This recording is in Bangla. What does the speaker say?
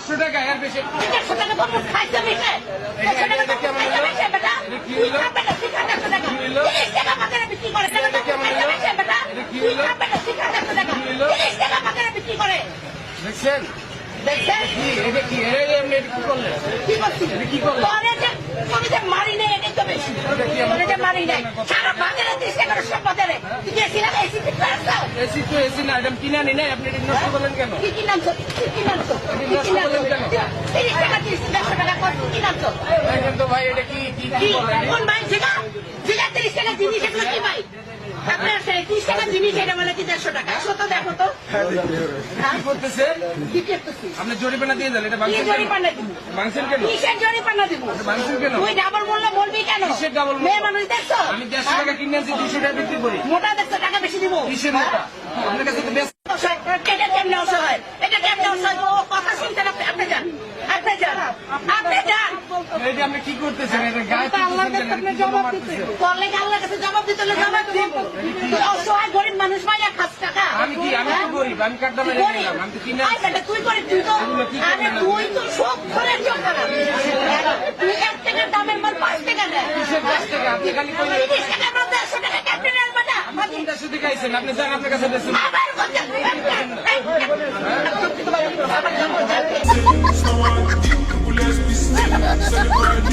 150 টাকা এর বেশি 150 টাকা তো খাইতে বেশি 150 টাকা কেমন হলো বেটা কি হলো বেটা 150 টাকা কি হলো 30 টাকা বাজারে বিক্রি করে এটা কেমন হলো বেটা কি হলো বেটা 150 টাকা কি হলো 30 টাকা বাজারে বিক্রি করে দেখছেন দেখছেন কি এটা কি এমনি কি করলে কি করছিস কি করলে তোরে যে মারি নেই এটাই তো বেশি তোরে যে মারি নেই সারা বাজারে 30 টাকা সব বাজারে তুই গেছিস না এসি ঠিক করছো এসি তো এসি না এটা কিনা নি না আপনি এটা নষ্ট করলেন কেন কি কিনছো কি কিনছো এটা নষ্ট করলেন কেন 30 টাকা 150 টাকা কত কি কিনছো দেখেন তো ভাই এটা কি কি কি বলেন কোন ভাই যেটা 30 টাকা জিনিস এগুলো কি ভাই আপনার 30 টাকা জিনিস এটা মানে কি 150 টাকা একশো তো দেখো তো কি করতেছেন কি করতেছিস আপনি জরিমানা দিয়ে দেন এটা কি বাংসেন জরিমানা দিব বাংসেন কেন কিসের জরিমানা দিব বাংসেন কেন তুই ডাবল মূল্য বলবি কেন কিসের double মূল্য? মেয়ে মানুষ দেখছো আমি 150 টাকা কিনে আনছি 200 টাকা বিক্রি করি মোটা দেখছো টাকা বেশি দিব কিসের মোটা আপনার কাছে তো বেশ এটা কেমনে অসহায় এটা কেমনে অসহায় ও কথা শুনছেন আপনি যান আপনি যান আপনি যান এই যে আপনি কি করতেছেন এটা গায়ে আল্লাহর কাছে আপনি জবাব দিতে করলে কি আল্লাহর কাছে জবাব দিতে হলে জবাব দিব তুই অসহায় গরিব মানুষ মাইয়া খাস টাকা আমি কি আমি তো গরিব আমি কাটটা মেরে নিলাম আমি তো কিনে আই বেটা তুই গরিব তুই তো আরে তুই তো সব ঘরের জন্য খারাপ তুই 1 টাকার দামের মাল 5 টাকা দেয় কিসের 10 টাকা আপনি খালি কই 30 টাকার মাল 150 টাকা ক্যাপ্টেন আলবাটা কোনটা শুধু খাইছেন আপনি যান আপনার কাছে বেশি আবার কথা Someone, people, let's be slick. Celebrate,